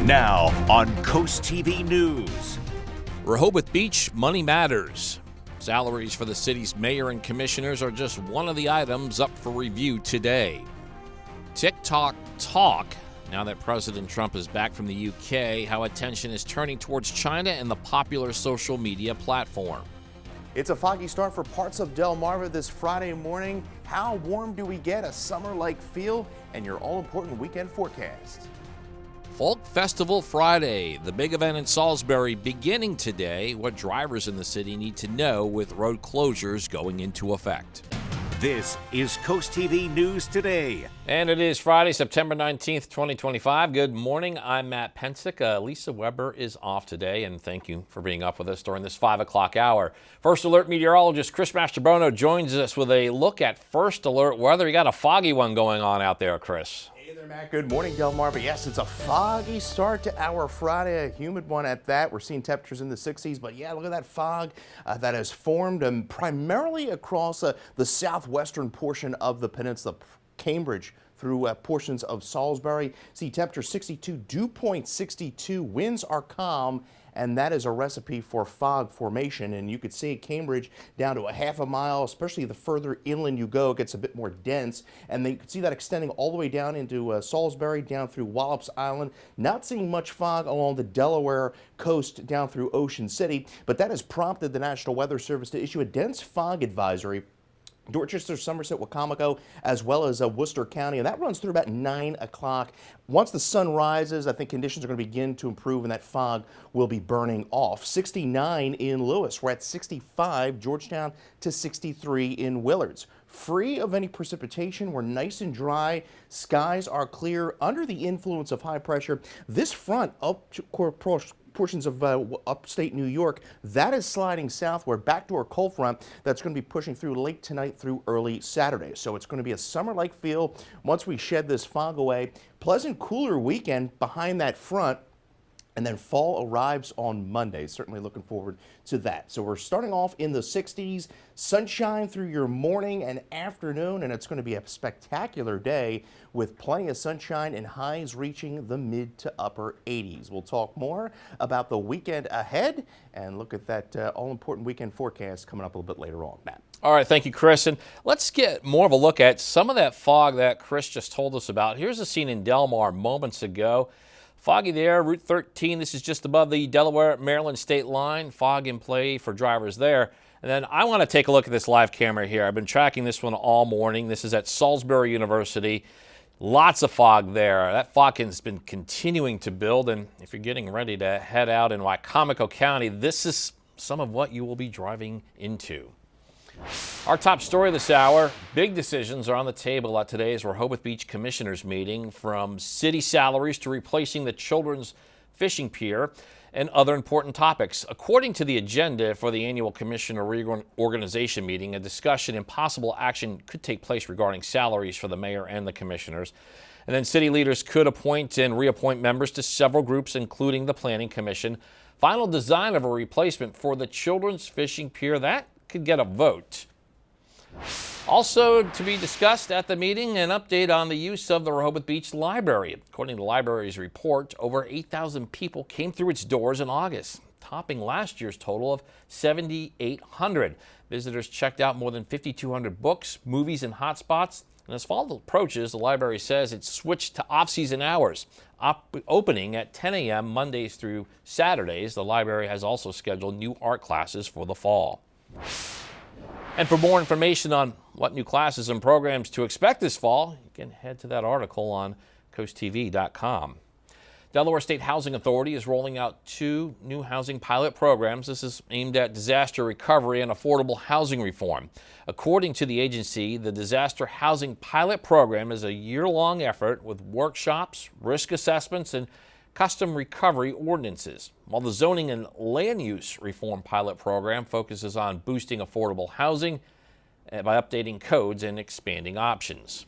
Now on Coast TV News. Rehoboth Beach, money matters. Salaries for the city's mayor and commissioners are just one of the items up for review today. TikTok talk. Now that President Trump is back from the UK, how attention is turning towards China and the popular social media platform. It's a foggy start for parts of Delmarva this Friday morning. How warm do we get? A summer-like feel and your all-important weekend forecast. Folk Festival Friday, the big event in Salisbury beginning today. What drivers in the city need to know with road closures going into effect. This is Coast TV News Today. And it is Friday, September 19th, 2025. Good morning. I'm Matt Pensick. Lisa Weber is off today, and thank you for being up with us during this 5 o'clock hour. First Alert meteorologist Chris Mastrobono joins us with a look at First Alert weather. You got a foggy one going on out there, Chris. Hey there, Matt. Good morning, Delmarva. Yes, it's a foggy start to our Friday, a humid one at that. We're seeing temperatures in the 60s, but yeah, look at that fog that has formed primarily across the southwestern portion of the peninsula, Cambridge through portions of Salisbury. See temperature 62, dew point 62, winds are calm, and that is a recipe for fog formation. And you could see Cambridge down to a half a mile, especially the further inland you go, it gets a bit more dense. And then you can see that extending all the way down into Salisbury, down through Wallops Island. Not seeing much fog along the Delaware coast down through Ocean City, but that has prompted the National Weather Service to issue a dense fog advisory. Dorchester, Somerset, Wacomico, as well as Worcester County, and that runs through about 9 o'clock. Once the sun rises, I think conditions are going to begin to improve and that fog will be burning off. 69 in Lewis. We're at 65, Georgetown to 63 in Willards. Free of any precipitation. We're nice and dry. Skies are clear under the influence of high pressure. This front up portions of upstate New York, that is sliding southward back to our cold front that's going to be pushing through late tonight through early Saturday. So it's going to be a summer-like feel once we shed this fog away. Pleasant, cooler weekend behind that front. And then fall arrives on Monday. Certainly looking forward to that. So we're starting off in the 60s, sunshine through your morning and afternoon, and it's going to be a spectacular day with plenty of sunshine and highs reaching the mid to upper 80s. We'll talk more about the weekend ahead and look at that all-important weekend forecast coming up a little bit later on. Matt. All right, thank you, Chris. And let's get more of a look at some of that fog that Chris just told us about. Here's a scene in Delmar moments ago. Foggy there, Route 13. This is just above the Delaware-Maryland state line. Fog in play for drivers there. And then I want to take a look at this live camera here. I've been tracking this one all morning. This is at Salisbury University. Lots of fog there. That fog has been continuing to build. And if you're getting ready to head out in Wacomico County, this is some of what you will be driving into. Our top story this hour, big decisions are on the table at today's Rehoboth Beach Commissioners meeting, from city salaries to replacing the children's fishing pier and other important topics. According to the agenda for the annual Commissioner Reorganization meeting, a discussion and possible action could take place regarding salaries for the mayor and the commissioners. And then city leaders could appoint and reappoint members to several groups, including the Planning Commission. Final design of a replacement for the children's fishing pier, that could get a vote. Also to be discussed at the meeting, an update on the use of the Rehoboth Beach Library. According to the library's report, over 8,000 people came through its doors in August, topping last year's total of 7,800. Visitors checked out more than 5,200 books, movies, and hotspots. And as fall approaches, the library says it's switched to off-season hours, opening at 10 a.m. Mondays through Saturdays. The library has also scheduled new art classes for the fall. And for more information on what new classes and programs to expect this fall, you can head to that article on CoastTV.com. Delaware State Housing Authority is rolling out 2 new housing pilot programs. This is aimed at disaster recovery and affordable housing reform. According to the agency, the Disaster Housing Pilot Program is a year-long effort with workshops, risk assessments, and custom recovery ordinances, while the Zoning and Land Use Reform Pilot Program focuses on boosting affordable housing by updating codes and expanding options.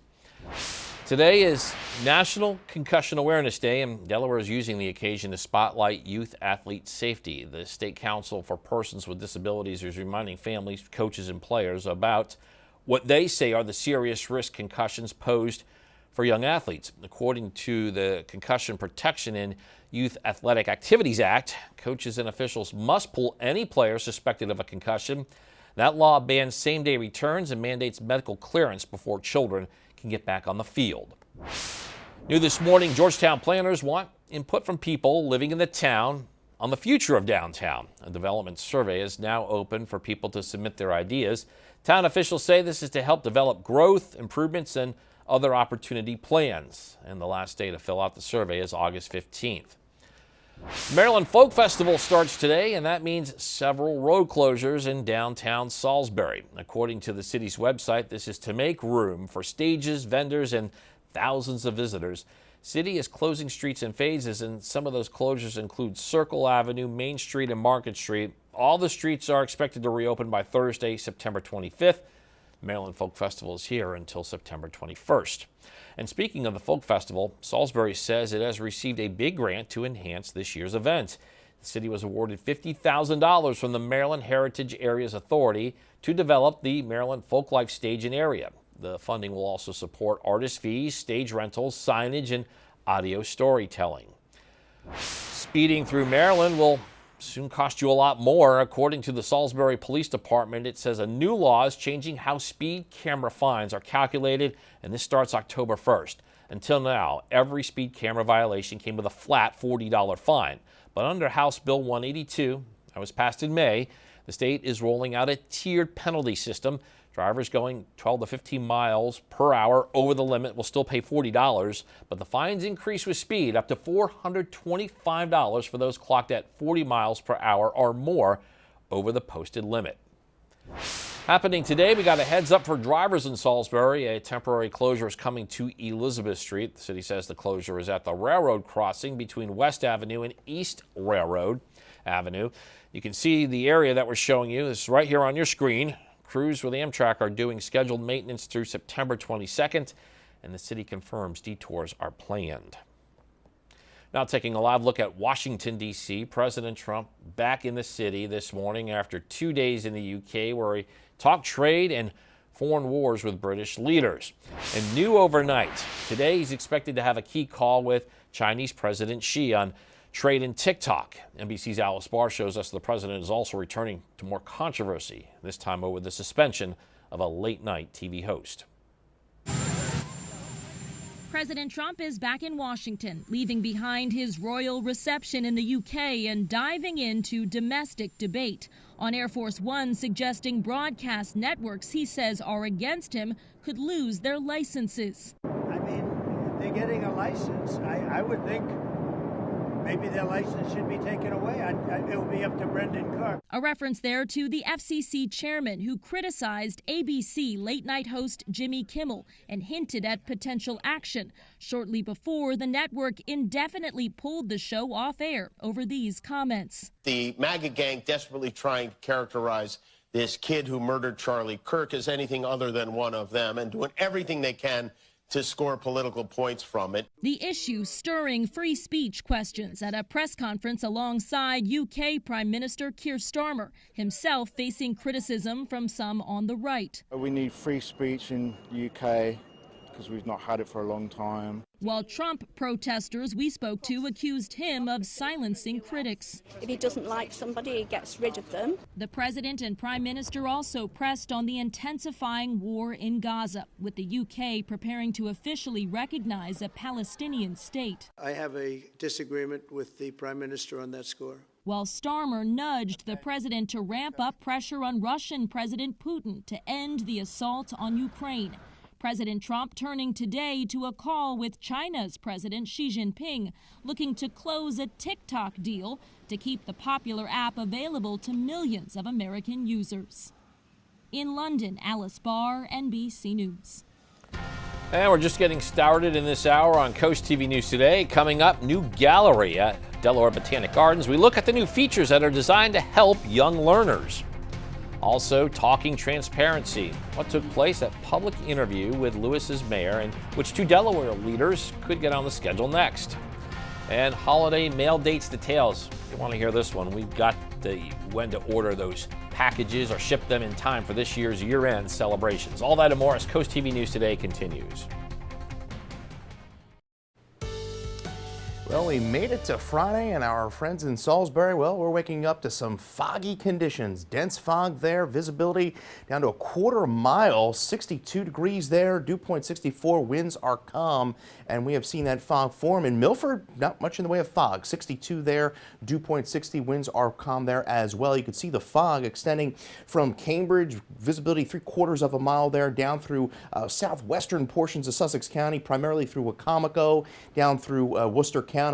Today is National Concussion Awareness Day, and Delaware is using the occasion to spotlight youth athlete safety. The State Council for Persons with Disabilities is reminding families, coaches, and players about what they say are the serious risk concussions posed for young athletes. According to the Concussion Protection and Youth Athletic Activities Act, coaches and officials must pull any player suspected of a concussion. That law bans same-day returns and mandates medical clearance before children can get back on the field. New this morning, Georgetown planners want input from people living in the town on the future of downtown. A development survey is now open for people to submit their ideas. Town officials say this is to help develop growth, improvements, and other opportunity plans. And the last day to fill out the survey is August 15th. Maryland Folk Festival starts today, and that means several road closures in downtown Salisbury. According to the city's website, this is to make room for stages, vendors, and thousands of visitors. City is closing streets in phases, and some of those closures include Circle Avenue, Main Street, and Market Street. All the streets are expected to reopen by Thursday, September 25th. Maryland Folk Festival is here until September 21st. And speaking of the Folk Festival, Salisbury says it has received a big grant to enhance this year's event. The city was awarded $50,000 from the Maryland Heritage Areas Authority to develop the Maryland Folklife stage and area. The funding will also support artist fees, stage rentals, signage, and audio storytelling. Speeding through Maryland will soon cost you a lot more. According to the Salisbury Police Department, it says a new law is changing how speed camera fines are calculated, and this starts October 1st. Until now, every speed camera violation came with a flat $40 fine. But under House Bill 182, that was passed in May, the state is rolling out a tiered penalty system. Drivers going 12 to 15 miles per hour over the limit will still pay $40, but the fines increase with speed up to $425 for those clocked at 40 miles per hour or more over the posted limit. Happening today, we got a heads up for drivers in Salisbury. A temporary closure is coming to Elizabeth Street. The city says the closure is at the railroad crossing between West Avenue and East Railroad Avenue. You can see the area that we're showing you. This is right here on your screen. Crews with Amtrak are doing scheduled maintenance through September 22nd, and the city confirms detours are planned. Now taking a live look at Washington, D.C., President Trump back in the city this morning after 2 days in the UK where he talked trade and foreign wars with British leaders. And new overnight, today he's expected to have a key call with Chinese President Xi on trade in TikTok. NBC's Alice Barr shows us the president is also returning to more controversy, this time over the suspension of a late-night TV host. President Trump is back in Washington, leaving behind his royal reception in the UK and diving into domestic debate. On Air Force One, suggesting broadcast networks he says are against him could lose their licenses. I mean, they're getting a license. I would think maybe their license should be taken away. It will be up to Brendan Carr. A reference there to the FCC chairman who criticized ABC late-night host Jimmy Kimmel and hinted at potential action shortly before the network indefinitely pulled the show off air over these comments. The MAGA gang desperately trying to characterize this kid who murdered Charlie Kirk as anything other than one of them and doing everything they can to score political points from it. The issue stirring free speech questions at a press conference alongside UK Prime Minister Keir Starmer, himself facing criticism from some on the right. We need free speech in the UK because we've not had it for a long time. While Trump protesters we spoke to accused him of silencing critics. If he doesn't like somebody, he gets rid of them. The president and prime minister also pressed on the intensifying war in Gaza, with the UK preparing to officially recognize a Palestinian state. I have a disagreement with the prime minister on that score. While Starmer nudged the president to ramp up pressure on Russian President Putin to end the assault on Ukraine. President Trump turning today to a call with China's President Xi Jinping, looking to close a TikTok deal to keep the popular app available to millions of American users. In London, Alice Barr, NBC News. And we're just getting started in this hour on Coast TV News Today. Coming up, new gallery at Delaware Botanic Gardens. We look at the new features that are designed to help young learners. Also, talking transparency. What took place at public interview with Lewis's mayor and which two Delaware leaders could get on the schedule next. And holiday mail dates details. If you want to hear this one, we've got the when to order those packages or ship them in time for this year's year-end celebrations. All that and more as Coast TV News Today continues. Well, we made it to Friday, and our friends in Salisbury, well, we're waking up to some foggy conditions. Dense fog there, visibility down to a quarter mile, 62 degrees there, dew point 64, winds are calm, and we have seen that fog form. In Milford, not much in the way of fog, 62 there, dew point 60, winds are calm there as well. You can see the fog extending from Cambridge, visibility 3/4 of a mile there, down through southwestern portions of Sussex County, primarily through Wacomico, down through Worcester County,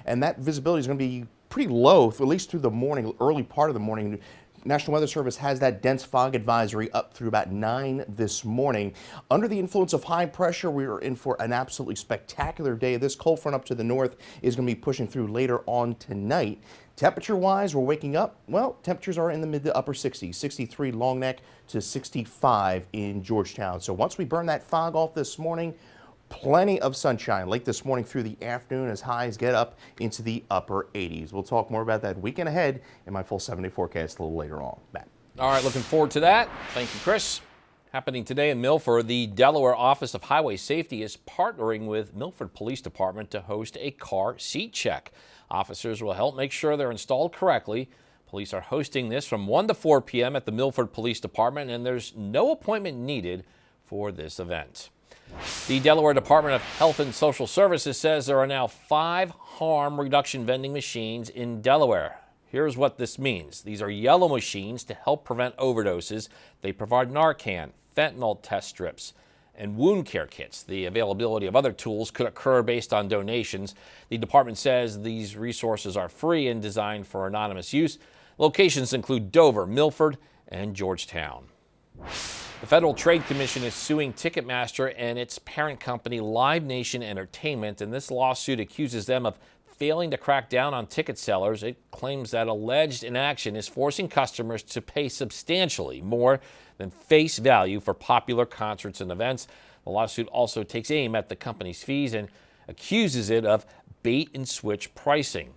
and that visibility is going to be pretty low, at least through the morning, early part of the morning. National Weather Service has that dense fog advisory up through about 9 this morning. Under the influence of high pressure, we are in for an absolutely spectacular day. This cold front up to the north is going to be pushing through later on tonight. Temperature-wise, we're waking up, well, temperatures are in the mid to upper 60s, 63 Long Neck to 65 in Georgetown. So once we burn that fog off this morning, plenty of sunshine late this morning through the afternoon as highs get up into the upper 80s. We'll talk more about that weekend ahead in my full 7-day forecast a little later on. Matt. All right, looking forward to that. Thank you, Chris. Happening today in Milford, the Delaware Office of Highway Safety is partnering with Milford Police Department to host a car seat check. Officers will help make sure they're installed correctly. Police are hosting this from 1 to 4 p.m. at the Milford Police Department, and there's no appointment needed for this event. The Delaware Department of Health and Social Services says there are now 5 harm reduction vending machines in Delaware. Here's what this means. These are yellow machines to help prevent overdoses. They provide Narcan, fentanyl test strips, and wound care kits. The availability of other tools could occur based on donations. The department says these resources are free and designed for anonymous use. Locations include Dover, Milford, and Georgetown. The Federal Trade Commission is suing Ticketmaster and its parent company, Live Nation Entertainment, and this lawsuit accuses them of failing to crack down on ticket sellers. It claims that alleged inaction is forcing customers to pay substantially more than face value for popular concerts and events. The lawsuit also takes aim at the company's fees and accuses it of bait-and-switch pricing.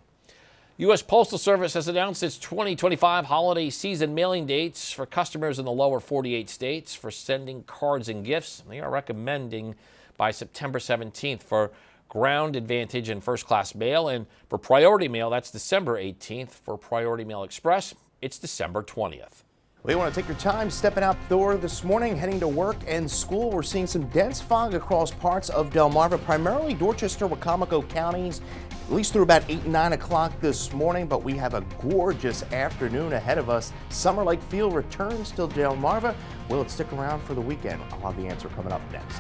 U.S. Postal Service has announced its 2025 holiday season mailing dates for customers in the lower 48 states for sending cards and gifts. They are recommending by September 17th for Ground Advantage and First Class Mail, and for Priority Mail, that's December 18th. For Priority Mail Express, it's December 20th. Well, you want to take your time stepping out the door this morning, heading to work and school. We're seeing some dense fog across parts of Delmarva, primarily Dorchester, Wacomico counties, at least through about 8, 9 o'clock this morning, but we have a gorgeous afternoon ahead of us. Summer-like feel returns to Delmarva. Will it stick around for the weekend? I'll have the answer coming up next.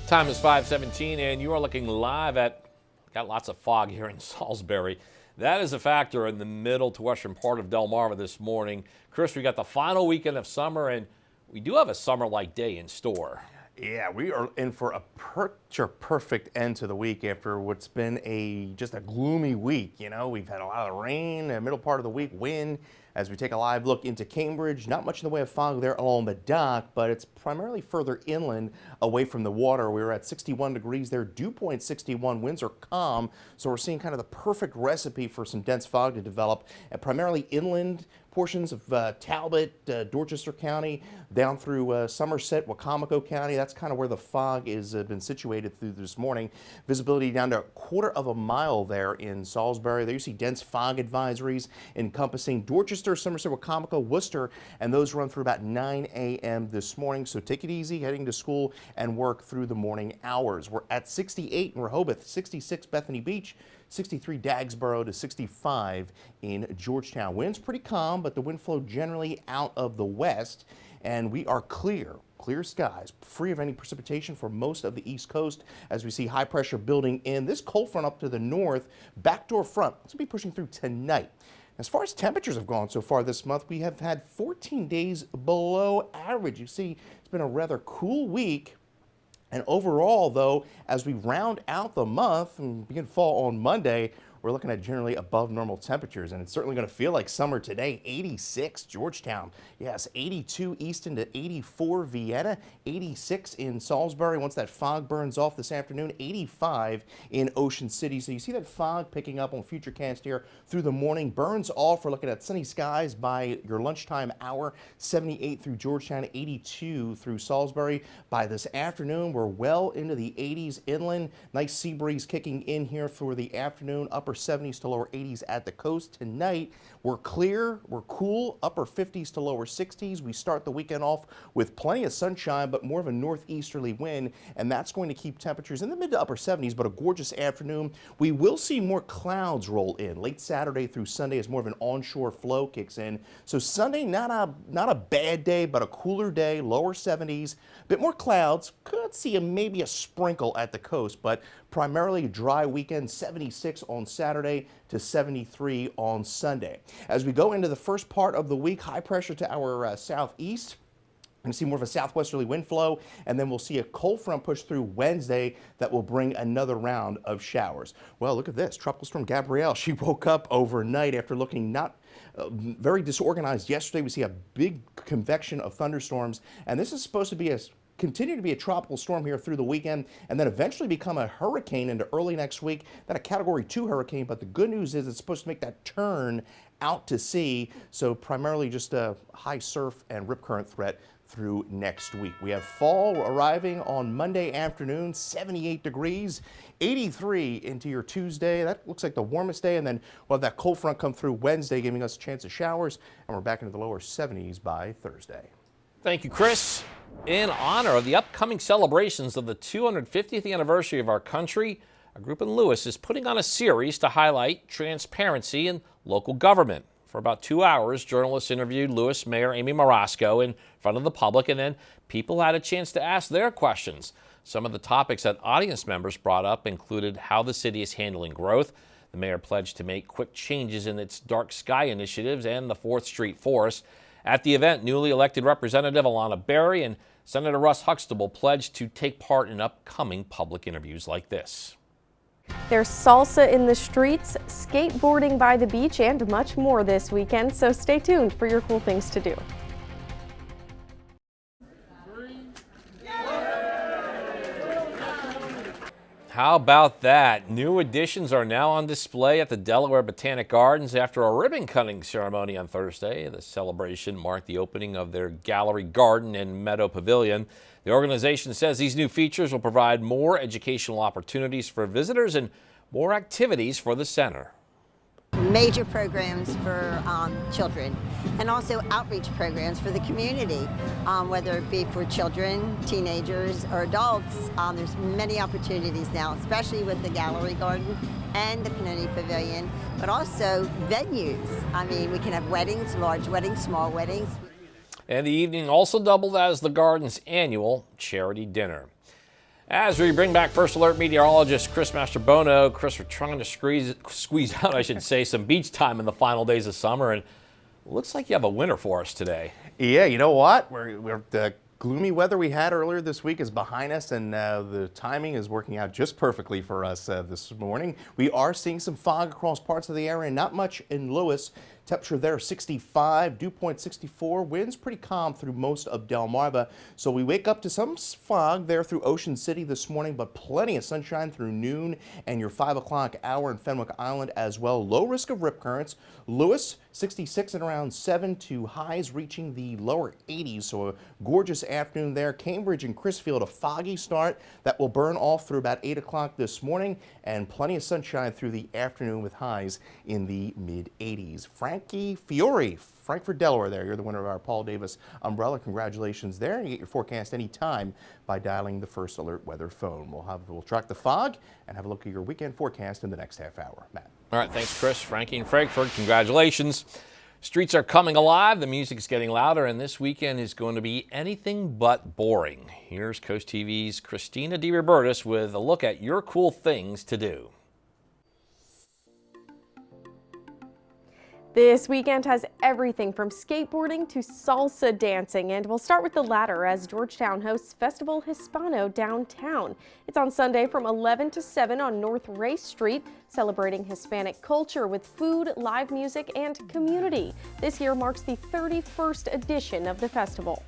Time is 5:17, and you are looking live at, got lots of fog here in Salisbury. That is a factor in the middle to western part of Delmarva this morning. Chris, we got the final weekend of summer, and we do have a summer-like day in store. Yeah, we are in for a perfect end to the week after what's been just a gloomy week. You know, we've had a lot of rain, the middle part of the week, wind. As we take a live look into Cambridge, not much in the way of fog there along the dock, but it's primarily further inland away from the water. We were at 61 degrees there, dew point 61, winds are calm, so we're seeing kind of the perfect recipe for some dense fog to develop, and primarily inland portions of Talbot, Dorchester County, down through Somerset, Wacomico County. That's kind of where the fog is been situated through this morning. Visibility down to 1/4 of a mile there in Salisbury. There you see dense fog advisories encompassing Dorchester, Somerset, Wacomico, Worcester, and those run through about 9 a.m. this morning. So take it easy heading to school and work through the morning hours. We're at 68 in Rehoboth, 66 Bethany Beach, 63 Dagsboro to 65 in Georgetown. Winds pretty calm, but the wind flow generally out of the west, and we are clear skies, free of any precipitation for most of the East Coast as we see high pressure building in. This cold front up to the north, backdoor front, this will be pushing through tonight. As far as temperatures have gone so far this month, we have had 14 days below average. You see, it's been a rather cool week. And overall, though, as we round out the month and begin fall on Monday, we're looking at generally above normal temperatures, and it's certainly going to feel like summer today. 86 Georgetown, yes, 82 Easton to 84 Vienna, 86 in Salisbury. Once that fog burns off this afternoon, 85 in Ocean City. So you see that fog picking up on Futurecast here through the morning, burns off. We're looking at sunny skies by your lunchtime hour. 78 through Georgetown, 82 through Salisbury. By this afternoon, we're well into the 80s inland. Nice sea breeze kicking in here for the afternoon. Upper 70s to lower 80s at the coast. Tonight, we're clear, we're cool, upper 50s to lower 60s. We start the weekend off with plenty of sunshine, but more of a northeasterly wind, and that's going to keep temperatures in the mid to upper 70s, but a gorgeous afternoon. We will see more clouds roll in late Saturday through Sunday as more of an onshore flow kicks in. So Sunday, not a bad day, but a cooler day, lower 70s, a bit more clouds. Could see maybe a sprinkle at the coast, but primarily a dry weekend. 76 on Saturday to 73 on Sunday. As we go into the first part of the week, high pressure to our southeast. We're going to see more of a southwesterly wind flow, and then we'll see a cold front push through Wednesday that will bring another round of showers. Well, look at this. Tropical storm Gabrielle. She woke up overnight after looking not very disorganized yesterday. We see a big convection of thunderstorms, and this is supposed to continue to be a tropical storm here through the weekend, and then eventually become a hurricane into early next week. Then a Category 2 hurricane, but the good news is it's supposed to make that turn out to sea, so primarily just a high surf and rip current threat through next week. We have fall arriving on Monday afternoon, 78 degrees, 83 into your Tuesday. That looks like the warmest day, and then we'll have that cold front come through Wednesday, giving us a chance of showers, and we're back into the lower 70s by Thursday. Thank you, Chris. In honor of the upcoming celebrations of the 250th anniversary of our country, a group in Lewis is putting on a series to highlight transparency in local government. For about 2 hours, journalists interviewed Lewis Mayor Amy Marasco in front of the public, and then people had a chance to ask their questions. Some of the topics that audience members brought up included how the city is handling growth. The mayor pledged to make quick changes in its dark sky initiatives and the 4th Street Forest. At the event, newly elected Representative Alana Berry and Senator Russ Huxtable pledged to take part in upcoming public interviews like this. There's salsa in the streets, skateboarding by the beach, and much more this weekend, so stay tuned for your cool things to do. How about that? New additions are now on display at the Delaware Botanic Gardens after a ribbon-cutting ceremony on Thursday. The celebration marked the opening of their gallery garden and meadow pavilion. The organization says these new features will provide more educational opportunities for visitors and more activities for the center. Major programs for children, and also outreach programs for the community, whether it be for children, teenagers, or adults. There's many opportunities now, especially with the gallery garden and the community pavilion, but also venues. I mean, we can have weddings, large weddings, small weddings. And the evening also doubled as the garden's annual charity dinner. As we bring back First Alert meteorologist Chris Mastrobono. Chris, we're trying to squeeze out, I should say, some beach time in the final days of summer, and it looks like you have a winner for us today. Yeah, you know what? The gloomy weather we had earlier this week is behind us, and the timing is working out just perfectly for us this morning. We are seeing some fog across parts of the area, not much in Lewis. Temperature there 65, dew point 64, winds pretty calm through most of Delmarva. So we wake up to some fog there through Ocean City this morning, but plenty of sunshine through noon and your 5 o'clock hour in Fenwick Island as well. Low risk of rip currents. Lewis 66 and around 7 to highs reaching the lower 80s. So a gorgeous afternoon there. Cambridge and Crisfield, a foggy start that will burn off through about 8 o'clock this morning, and plenty of sunshine through the afternoon with highs in the mid 80s. Frankie Fiore, Frankfort, Delaware there. You're the winner of our Paul Davis umbrella. Congratulations there. And you get your forecast anytime by dialing the First Alert weather phone. We'll track the fog and have a look at your weekend forecast in the next half hour. Matt. All right, thanks, Chris. Frankie in Frankfort, congratulations. Streets are coming alive, the music is getting louder, and this weekend is going to be anything but boring. Here's Coast TV's Christina DeRobertis with a look at your cool things to do. This weekend has everything from skateboarding to salsa dancing, and we'll start with the latter as Georgetown hosts Festival Hispano downtown. It's on Sunday from 11 to 7 on North Race Street, celebrating Hispanic culture with food, live music, and community. This year marks the 31st edition of the festival.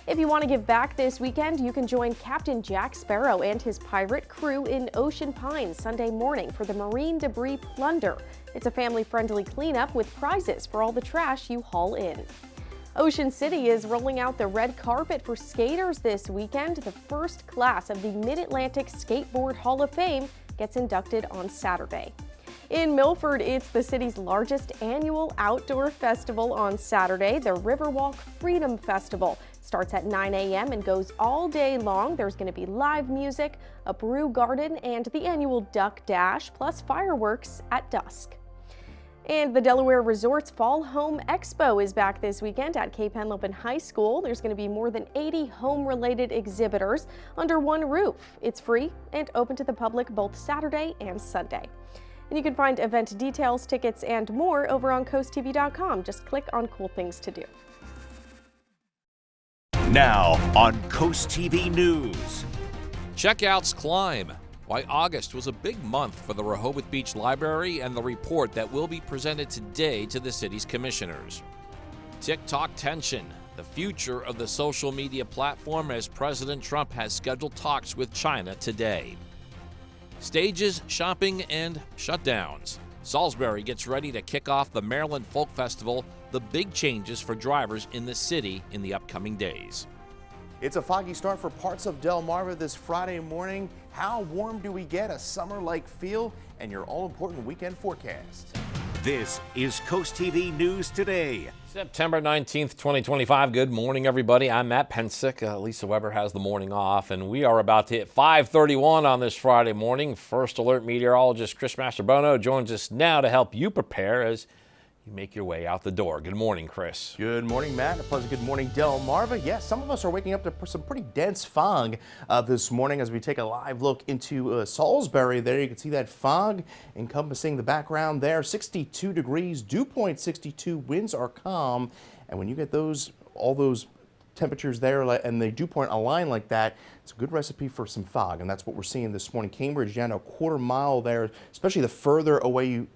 If you want to give back this weekend, you can join Captain Jack Sparrow and his pirate crew in Ocean Pines Sunday morning for the Marine Debris Plunder. It's a family-friendly cleanup with prizes for all the trash you haul in. Ocean City is rolling out the red carpet for skaters this weekend. The first class of the Mid-Atlantic Skateboard Hall of Fame gets inducted on Saturday. In Milford, it's the city's largest annual outdoor festival on Saturday, the Riverwalk Freedom Festival. Starts at 9 a.m. and goes all day long. There's going to be live music, a brew garden, and the annual Duck Dash, plus fireworks at dusk. And the Delaware Resort's Fall Home Expo is back this weekend at Cape Henlopen High School. There's going to be more than 80 home-related exhibitors under one roof. It's free and open to the public both Saturday and Sunday. And you can find event details, tickets, and more over on CoastTV.com. Just click on Cool Things to Do. Now on Coast TV News. Checkouts climb. Why August was a big month for the Rehoboth Beach Library and the report that will be presented today to the city's commissioners. TikTok tension. The future of the social media platform as President Trump has scheduled talks with China today. Stages, shopping, and shutdowns. Salisbury gets ready to kick off the Maryland Folk Festival, the big changes for drivers in the city in the upcoming days. It's a foggy start for parts of Delmarva this Friday morning. How warm do we get? A summer-like feel, and your all-important weekend forecast. This is Coast TV News Today. September 19th, 2025. Good morning, everybody. I'm Matt Pensick. Lisa Weber has the morning off, and we are about to hit 5:31 on this Friday morning. First Alert meteorologist Chris Mastrobono joins us now to help you prepare as you make your way out the door. Good morning, Chris. Good morning, Matt. A pleasant good morning, Delmarva. Yes, some of us are waking up to some pretty dense fog this morning as we take a live look into Salisbury. There you can see that fog encompassing the background there. 62 degrees, dew point 62, winds are calm. And when you get all those temperatures there and the dew point aligned like that, it's a good recipe for some fog, and that's what we're seeing this morning. Cambridge down to a quarter mile there, especially the further away you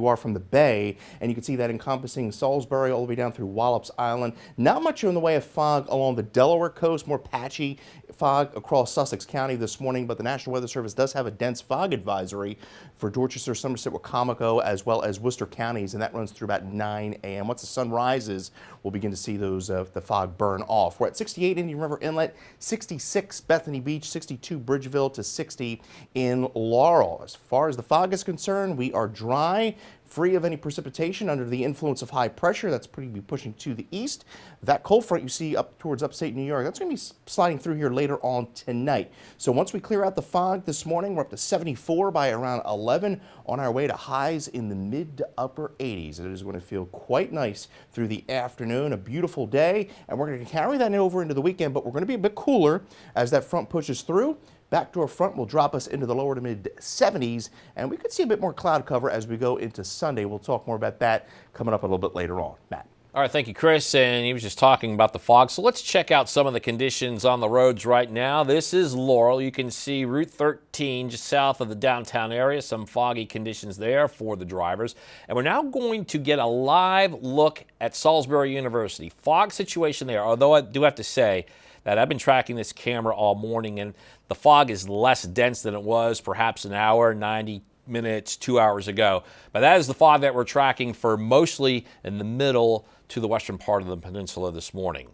are from the bay, and you can see that encompassing Salisbury all the way down through Wallops Island. Not much in the way of fog along the Delaware coast, more patchy fog across Sussex County this morning, but the National Weather Service does have a dense fog advisory for Dorchester, Somerset, Wacomico, as well as Worcester counties, and that runs through about 9 a.m. Once the sun rises, we'll begin to see the fog burn off. We're at 68 Indian River Inlet, 66 Bethany Beach, 62 Bridgeville, to 60 in Laurel. As far as the fog is concerned, we are dry, free of any precipitation under the influence of high pressure. That's pretty be pushing to the east. That cold front you see up towards upstate New York, that's going to be sliding through here later on tonight. So once we clear out the fog this morning, we're up to 74 by around 11, on our way to highs in the mid to upper 80s. It is going to feel quite nice through the afternoon. A beautiful day, and we're going to carry that over into the weekend, but we're going to be a bit cooler as that front pushes through. Backdoor front will drop us into the lower to mid 70s, and we could see a bit more cloud cover as we go into Sunday. We'll talk more about that coming up a little bit later on. Matt. All right, thank you, Chris. And he was just talking about the fog. So let's check out some of the conditions on the roads right now. This is Laurel. You can see Route 13 just south of the downtown area. Some foggy conditions there for the drivers. And we're now going to get a live look at Salisbury University. Fog situation there, although I do have to say that I've been tracking this camera all morning, and the fog is less dense than it was perhaps an hour, 90 minutes, 2 hours ago. But that is the fog that we're tracking for mostly in the middle to the western part of the peninsula this morning.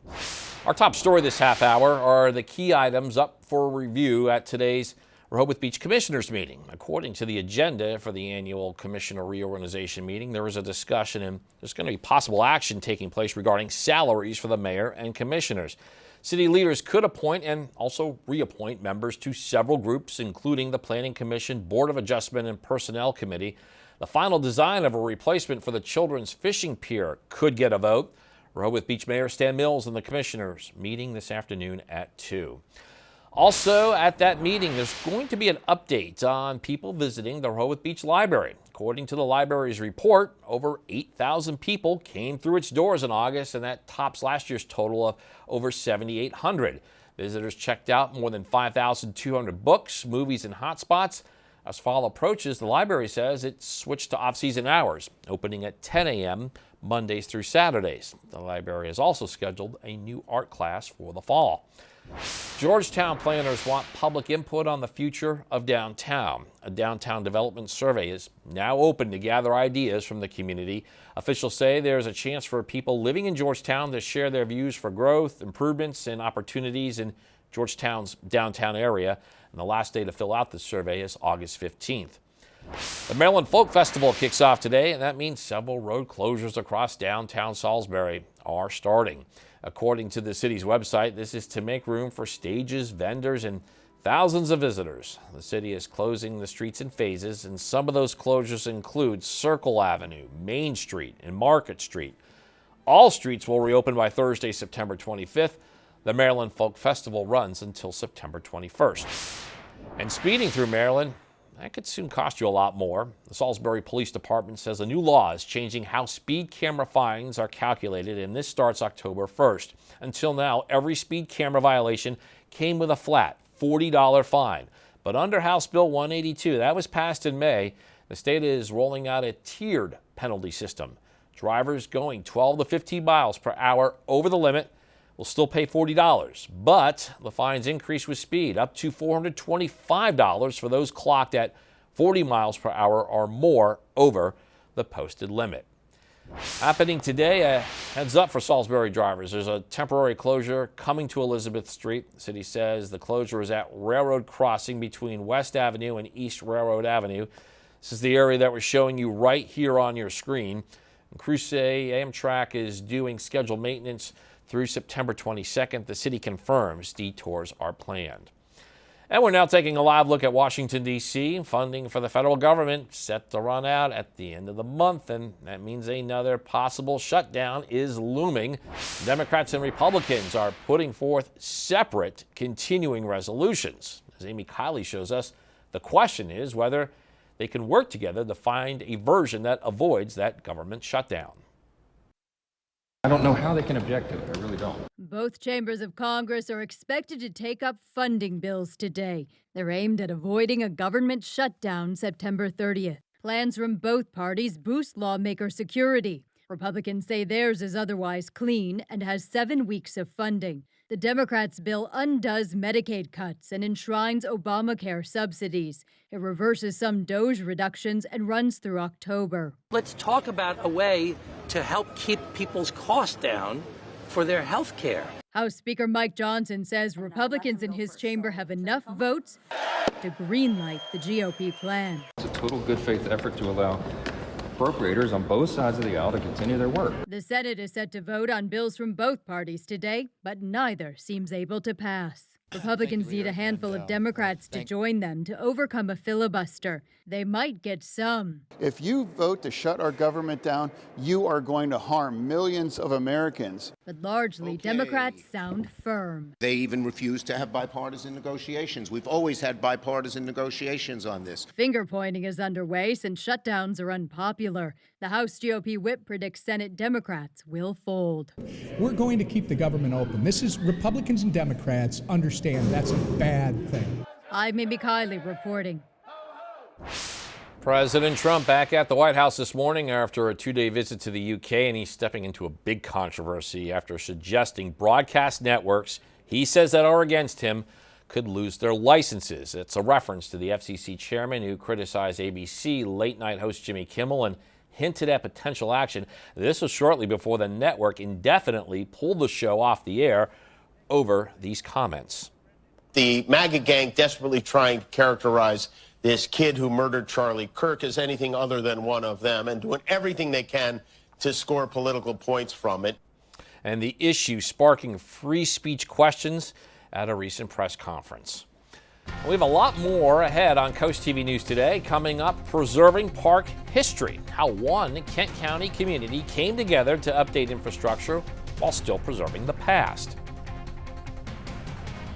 Our top story this half hour are the key items up for review at today's Rehoboth Beach Commissioners meeting. According to the agenda for the annual Commissioner reorganization meeting, there is a discussion and there's going to be possible action taking place regarding salaries for the mayor and commissioners. City leaders could appoint and also reappoint members to several groups, including the Planning Commission, Board of Adjustment, and Personnel Committee. The final design of a replacement for the Children's Fishing Pier could get a vote. Rehoboth Beach Mayor Stan Mills and the commissioners meeting this afternoon at 2. Also at that meeting, there's going to be an update on people visiting the Rehoboth Beach Library. According to the library's report, over 8,000 people came through its doors in August, and that tops last year's total of over 7,800. Visitors checked out more than 5,200 books, movies, and hotspots. As fall approaches, the library says it switched to off-season hours, opening at 10 a.m. Mondays through Saturdays. The library has also scheduled a new art class for the fall. Georgetown planners want public input on the future of downtown. A downtown development survey is now open to gather ideas from the community. Officials say there's a chance for people living in Georgetown to share their views for growth, improvements, and opportunities in Georgetown's downtown area. And the last day to fill out the survey is August 15th. The Maryland Folk Festival kicks off today, and that means several road closures across downtown Salisbury are starting. According to the city's website, this is to make room for stages, vendors, and thousands of visitors. The city is closing the streets in phases, and some of those closures include Circle Avenue, Main Street, and Market Street. All streets will reopen by Thursday, September 25th. The Maryland Folk Festival runs until September 21st. And speeding through Maryland, that could soon cost you a lot more. The Salisbury Police Department says a new law is changing how speed camera fines are calculated, and this starts October 1st. Until now, every speed camera violation came with a flat $40 fine. But under House Bill 182, that was passed in May, the state is rolling out a tiered penalty system. Drivers going 12 to 15 miles per hour over the limit will still pay $40, but the fines increase with speed, up to $425 for those clocked at 40 miles per hour or more over the posted limit. Happening today, a heads up for Salisbury drivers. There's a temporary closure coming to Elizabeth Street. The city says the closure is at Railroad Crossing between West Avenue and East Railroad Avenue. This is the area that we're showing you right here on your screen. And crews say Amtrak is doing scheduled maintenance through September 22nd. The city confirms detours are planned. And we're now taking a live look at Washington, D.C. Funding for the federal government set to run out at the end of the month, and that means another possible shutdown is looming. Democrats and Republicans are putting forth separate continuing resolutions. As Amy Kiley shows us, the question is whether they can work together to find a version that avoids that government shutdown. I don't know how they can object to it. I really don't. Both chambers of Congress are expected to take up funding bills today. They're aimed at avoiding a government shutdown September 30th. Plans from both parties boost lawmaker security. Republicans say theirs is otherwise clean and has 7 weeks of funding. The Democrats' bill undoes Medicaid cuts and enshrines Obamacare subsidies. It reverses some DOGE reductions and runs through October. Let's talk about a way to help keep people's costs down for their health care. House Speaker Mike Johnson says Republicans in his chamber have enough votes to greenlight the GOP plan. It's a total good faith effort to allow appropriators on both sides of the aisle to continue their work. The Senate is set to vote on bills from both parties today, but neither seems able to pass. Republicans need a handful of Democrats to join them to overcome a filibuster. They might get some. If you vote to shut our government down, you are going to harm millions of Americans. But largely, Democrats sound firm. They even refuse to have bipartisan negotiations. We've always had bipartisan negotiations on this. Finger pointing is underway since shutdowns are unpopular. The House GOP whip predicts Senate Democrats will fold. We're going to keep the government open. This is Republicans and Democrats understand that's a bad thing. I'm Amy Kiley reporting. President Trump back at the White House this morning after a 2-day visit to the UK, and he's stepping into a big controversy after suggesting broadcast networks he says that are against him could lose their licenses. It's a reference to the FCC chairman who criticized ABC late-night host Jimmy Kimmel and hinted at potential action. This was shortly before the network indefinitely pulled the show off the air over these comments. The MAGA gang desperately trying to characterize this kid who murdered Charlie Kirk as anything other than one of them and doing everything they can to score political points from it. And the issue sparking free speech questions at a recent press conference. We have a lot more ahead on CoastTV News today. Coming up, preserving park history, how one Kent County community came together to update infrastructure while still preserving the past.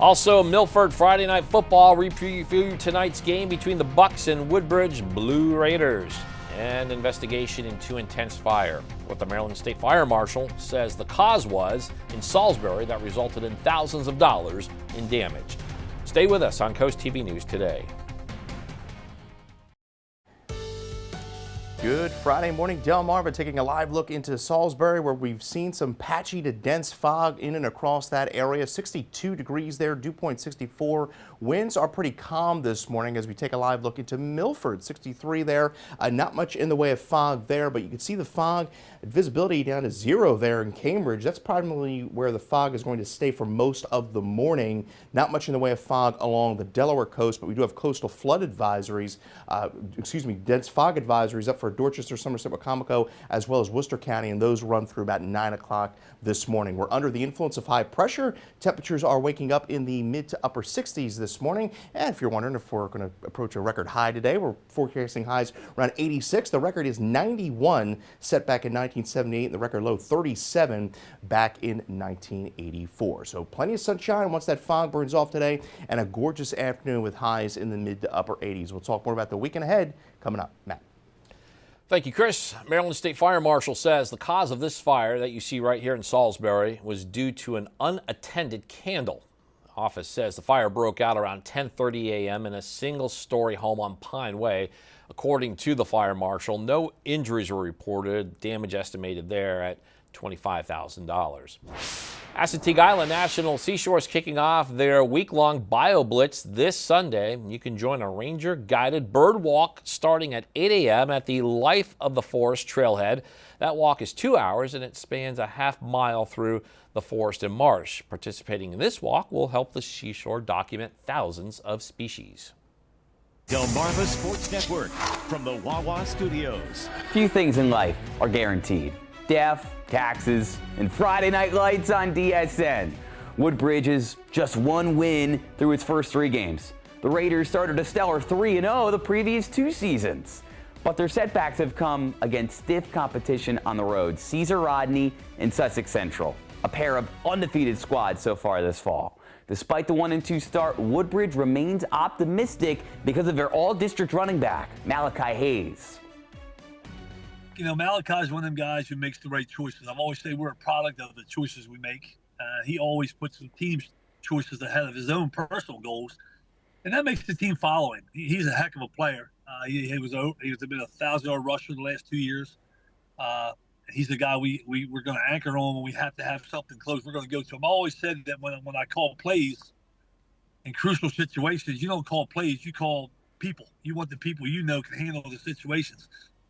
Also, Milford Friday Night Football, we preview tonight's game between the Bucks and Woodbridge Blue Raiders. and investigation into intense fire. What the Maryland State Fire Marshal says the cause was in Salisbury that resulted in thousands of dollars in damage. Stay with us on Coast TV News Today. Good Friday morning. Delmarva taking a live look into Salisbury, where we've seen some patchy to dense fog in and across that area. 62 degrees there, dew point 64. Winds are pretty calm this morning as we take a live look into Milford. 63 there. Not much in the way of fog there, but you can see the fog visibility down to 0 there in Cambridge. That's probably where the fog is going to stay for most of the morning. Not much in the way of fog along the Delaware coast, but we do have coastal flood advisories, dense fog advisories up for Dorchester, Somerset, Wacomico, as well as Worcester County, and those run through about 9 o'clock this morning. We're under the influence of high pressure. Temperatures are waking up in the mid to upper 60s this morning. And if you're wondering if we're going to approach a record high today, we're forecasting highs around 86. The record is 91, set back in 1978, and the record low 37 back in 1984. So plenty of sunshine once that fog burns off today, and a gorgeous afternoon with highs in the mid to upper 80s. We'll talk more about the weekend ahead coming up. Matt. Thank you, Chris. Maryland State Fire Marshal says the cause of this fire that you see right here in Salisbury was due to an unattended candle. The office says the fire broke out around 10:30 a.m. in a single-story home on Pine Way. According to the fire marshal, no injuries were reported. Damage estimated there at $25,000. Assateague Island National Seashore is kicking off their week-long Bio Blitz this Sunday. You can join a ranger-guided bird walk starting at 8 a.m. at the Life of the Forest trailhead. That walk is 2 hours and it spans a half mile through the forest and marsh. Participating in this walk will help the seashore document thousands of species. Delmarva Sports Network from the Wawa Studios. Few things in life are guaranteed. Death, taxes, and Friday night lights on DSN. Woodbridge is just one win through its first 3 games. The Raiders started a stellar 3-0 the previous 2 seasons. But their setbacks have come against stiff competition on the road. Caesar Rodney and Sussex Central, a pair of undefeated squads so far this fall. Despite the 1-2 start, Woodbridge remains optimistic because of their all-district running back, Malachi Hayes. You know, Malachi is one of them guys who makes the right choices. I've always said we're a product of the choices we make. He always puts the team's choices ahead of his own personal goals, and that makes the team follow him. He's a heck of a player. He was been a 1,000-yard rusher the last 2 years. He's the guy we're going to anchor on when we have to have something close. We're going to go to him. I always said that when I call plays in crucial situations, you don't call plays, you call people. You want the people you know can handle the situations.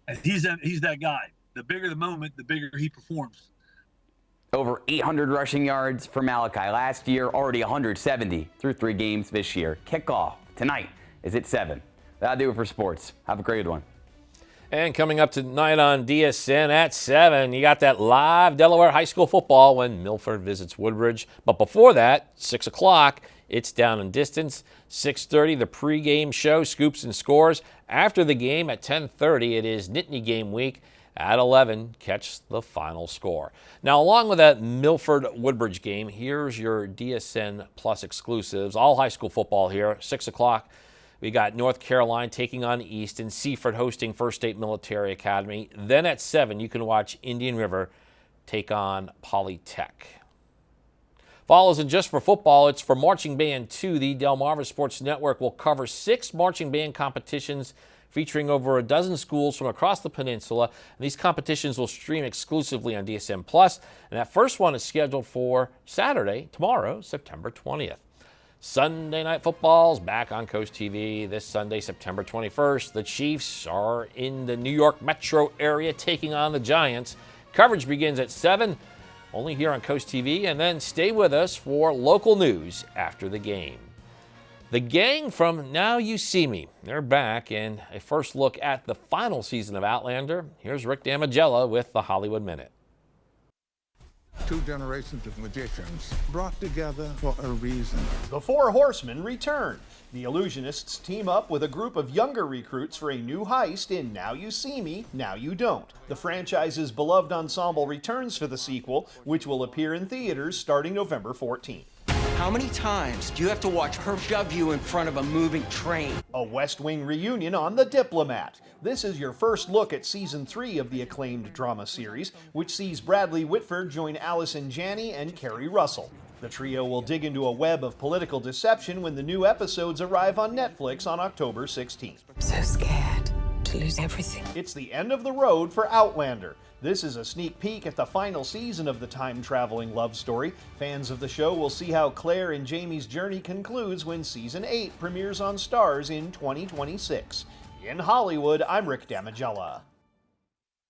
And he's that guy. The bigger the moment, the bigger he performs. Over 800 rushing yards for Malachi last year, already 170 through 3 games this year. Kickoff tonight is at 7. That'll do it for sports. Have a great one. And coming up tonight on DSN at 7, you got that live Delaware High School football when Milford visits Woodbridge. But before that, 6 o'clock, it's Down and Distance. 6:30, the pregame show, Scoops and Scores. After the game at 10:30, it is Nittany Game Week. At 11, catch the final score. Now, along with that Milford-Woodbridge game, here's your DSN Plus exclusives. All high school football here. 6 o'clock, we got North Carolina taking on Easton, Seaford hosting First State Military Academy. Then at 7, you can watch Indian River take on Polytech. Fall isn't just for football, it's for marching band too. The Delmarva Sports Network will cover 6 marching band competitions featuring over a dozen schools from across the peninsula. And these competitions will stream exclusively on DSM+. And that first one is scheduled for Saturday, tomorrow, September 20th. Sunday Night Football's back on Coast TV this Sunday, September 21st. The Chiefs are in the New York metro area taking on the Giants. Coverage begins at 7, only here on Coast TV, and then stay with us for local news after the game. The gang from Now You See Me, they're back, and a first look at the final season of Outlander. Here's Rick Damigella with the Hollywood Minute. 2 generations of magicians brought together for a reason. The 4 Horsemen return. The illusionists team up with a group of younger recruits for a new heist in Now You See Me, Now You Don't. The franchise's beloved ensemble returns for the sequel, which will appear in theaters starting November 14th. How many times do you have to watch her shove you in front of a moving train? A West Wing reunion on The Diplomat. This is your first look at season 3 of the acclaimed drama series, which sees Bradley Whitford join Allison Janney and Kerry Russell. The trio will dig into a web of political deception when the new episodes arrive on Netflix on October 16th. So scared to lose everything. It's the end of the road for Outlander. This is a sneak peek at the final season of the time-traveling love story. Fans of the show will see how Claire and Jamie's journey concludes when season 8 premieres on Starz in 2026. In Hollywood, I'm Rick Damigella.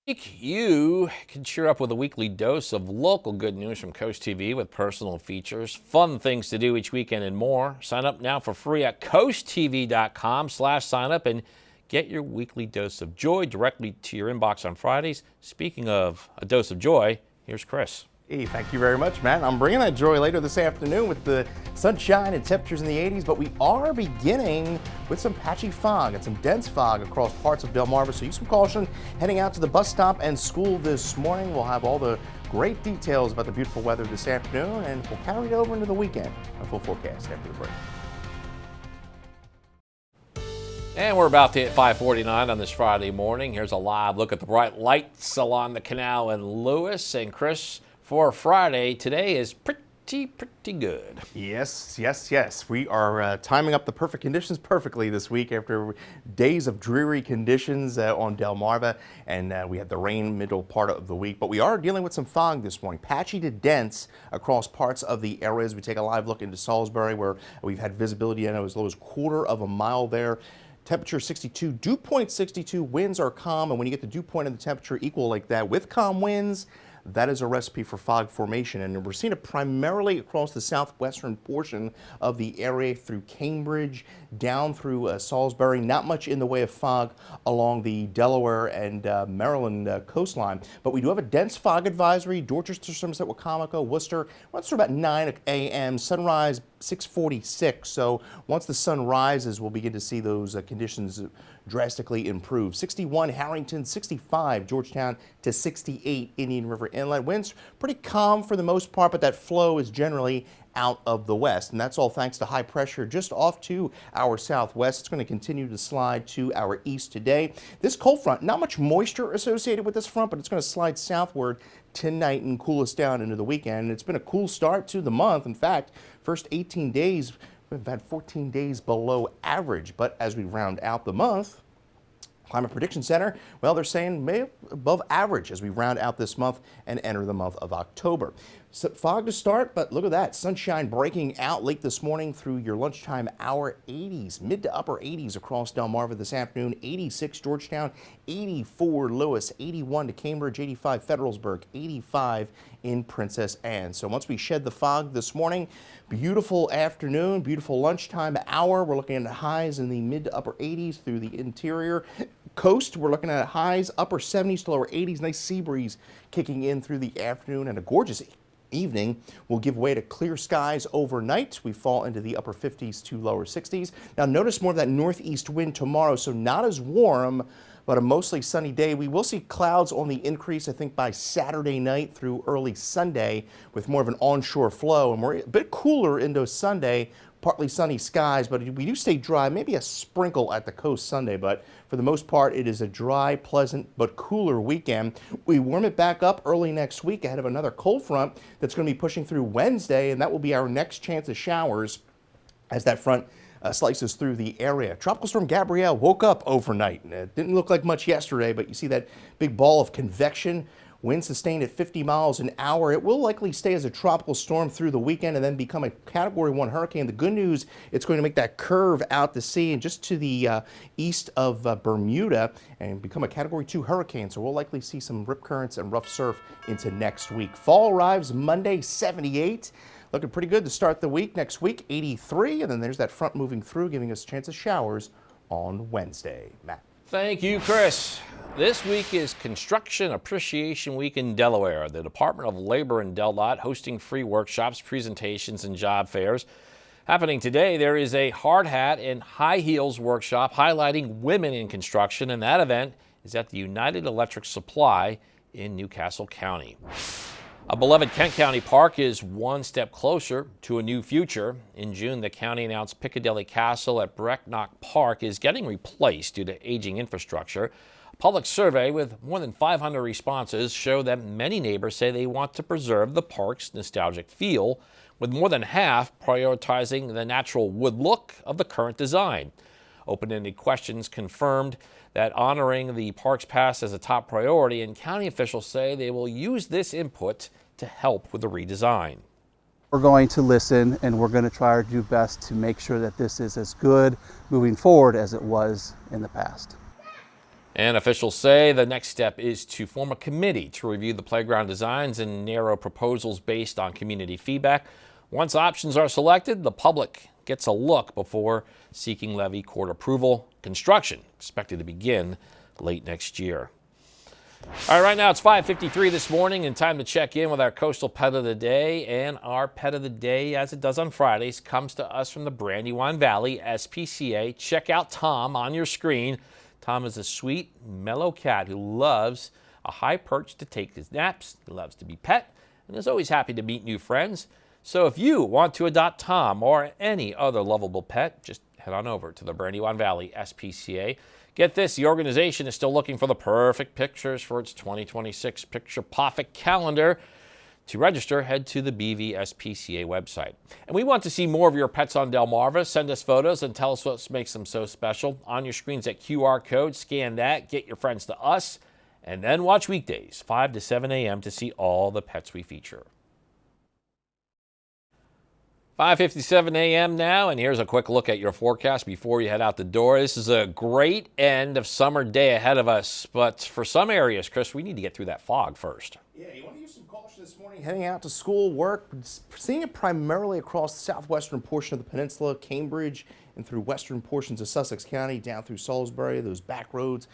You can cheer up with a weekly dose of local good news from Coast TV with personal features, fun things to do each weekend, and more. Sign up now for free at coasttv.com/signup and get your weekly dose of joy directly to your inbox on Fridays. Speaking of a dose of joy, here's Chris. Hey, thank you very much, Matt. I'm bringing that joy later this afternoon with the sunshine and temperatures in the 80s, but we are beginning with some patchy fog and some dense fog across parts of Delmarva, so use some caution heading out to the bus stop and school this morning. We'll have all the great details about the beautiful weather this afternoon, and we'll carry it over into the weekend. A full forecast after the break. And we're about to hit 5:49 on this Friday morning. Here's a live look at the bright lights along the canal in Lewis. And Chris, for Friday, today is pretty good. Yes. We are timing up the perfect conditions perfectly this week after days of dreary conditions on Delmarva, and we had the rain middle part of the week. But we are dealing with some fog this morning, patchy to dense across parts of the areas. We take a live look into Salisbury, where we've had visibility in as low as quarter of a mile there. Temperature 62, dew point 62, winds are calm, and when you get the dew point and the temperature equal like that with calm winds, that is a recipe for fog formation, and we're seeing it primarily across the southwestern portion of the area through Cambridge, down through Salisbury. Not much in the way of fog along the Delaware and Maryland coastline, but we do have a dense fog advisory. Dorchester, Somerset, Wacomico, Worcester, runs through about 9 a.m. Sunrise 6:46. So once the sun rises, we'll begin to see those conditions drastically improve. 61 Harrington, 65 Georgetown to 68 Indian River Inlet. Winds pretty calm for the most part, but that flow is generally out of the west, and that's all thanks to high pressure just off to our southwest. It's going to continue to slide to our east today. This cold front, not much moisture associated with this front, but it's going to slide southward tonight and cool us down into the weekend. And it's been a cool start to the month. In fact, first 18 days, we've had 14 days below average, but as we round out the month, Climate Prediction Center, well, they're saying maybe above average as we round out this month and enter the month of October. So fog to start, but look at that. Sunshine breaking out late this morning through your lunchtime hour. 80s, mid to upper 80s across Delmarva this afternoon. 86 Georgetown, 84 Lewis, 81 to Cambridge, 85 Federalsburg, 85 in Princess Anne. So once we shed the fog this morning, beautiful afternoon, beautiful lunchtime hour. We're looking at highs in the mid to upper 80s through the interior coast. We're looking at highs upper 70s to lower 80s. Nice sea breeze kicking in through the afternoon, and a gorgeous evening will give way to clear skies overnight. We fall into the upper 50s to lower 60s. Now notice more of that northeast wind tomorrow, so not as warm, but a mostly sunny day. We will see clouds on the increase, I think, by Saturday night through early Sunday with more of an onshore flow, and we're a bit cooler into Sunday. Partly sunny skies, but we do stay dry, maybe a sprinkle at the coast Sunday, but for the most part, it is a dry, pleasant, but cooler weekend. We warm it back up early next week ahead of another cold front that's going to be pushing through Wednesday, and that will be our next chance of showers as that front slices through the area. Tropical Storm Gabrielle woke up overnight. It didn't look like much yesterday, but you see that big ball of convection. Wind sustained at 50 miles an hour. It will likely stay as a tropical storm through the weekend and then become a Category 1 hurricane. The good news, it's going to make that curve out to sea and just to the east of Bermuda and become a Category 2 hurricane. So we'll likely see some rip currents and rough surf into next week. Fall arrives Monday, 78. Looking pretty good to start the week. Next week, 83. And then there's that front moving through, giving us a chance of showers on Wednesday. Matt. Thank you, Chris. This week is Construction Appreciation Week in Delaware. The Department of Labor in Del Dot hosting free workshops, presentations, and job fairs. Happening today, there is a hard hat and high heels workshop highlighting women in construction, and that event is at the United Electric Supply in Newcastle County. A beloved Kent County park is one step closer to a new future. In June, the county announced Piccadilly Castle at Brecknock Park is getting replaced due to aging infrastructure. A public survey with more than 500 responses showed that many neighbors say they want to preserve the park's nostalgic feel, with more than half prioritizing the natural wood look of the current design. Open-ended questions confirmed that honoring the park's past as a top priority, and county officials say they will use this input to help with the redesign. We're going to listen, and we're going to try to do best to make sure that this is as good moving forward as it was in the past. And officials say the next step is to form a committee to review the playground designs and narrow proposals based on community feedback. Once options are selected, the public gets a look before seeking levy court approval. Construction expected to begin late next year. All right, right now it's 5:53 this morning, and time to check in with our coastal pet of the day. And our pet of the day, as it does on Fridays, comes to us from the Brandywine Valley SPCA. Check out Tom on your screen. Tom is a sweet, mellow cat who loves a high perch to take his naps. He loves to be pet and is always happy to meet new friends. So if you want to adopt Tom or any other lovable pet, just head on over to the Brandywine Valley SPCA. Get this, the organization is still looking for the perfect pictures for its 2026 Picture-Perfect calendar. To register, head to the BVSPCA website. And we want to see more of your pets on Delmarva. Send us photos and tell us what makes them so special. On your screens, that QR code, scan that, get your friends to us, and then watch weekdays 5 to 7 a.m. to see all the pets we feature. 5:57 a.m. now, and here's a quick look at your forecast before you head out the door. This is a great end of summer day ahead of us, but for some areas, Chris, we need to get through that fog first. Yeah, you want to use some caution this morning heading out to school, work. Seeing it primarily across the southwestern portion of the peninsula, Cambridge, and through western portions of Sussex County, down through Salisbury, those back roads.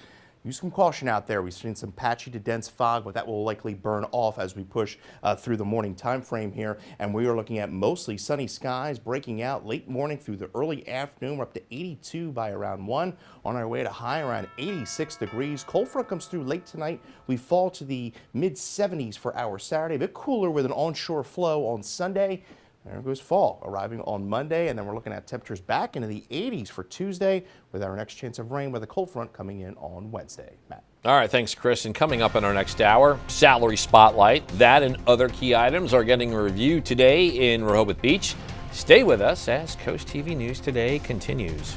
Use some caution out there. We've seen some patchy to dense fog, but that will likely burn off as we push through the morning time frame here. And we are looking at mostly sunny skies breaking out late morning through the early afternoon. We're up to 82 by around 1. On our way to high around 86 degrees. Cold front comes through late tonight. We fall to the mid 70s for our Saturday. A bit cooler with an onshore flow on Sunday. There goes fall arriving on Monday, and then we're looking at temperatures back into the 80s for Tuesday with our next chance of rain with a cold front coming in on Wednesday. Matt. All right, thanks, Chris. And coming up in our next hour, salary spotlight. That and other key items are getting reviewed today in Rehoboth Beach. Stay with us as Coast TV News Today continues.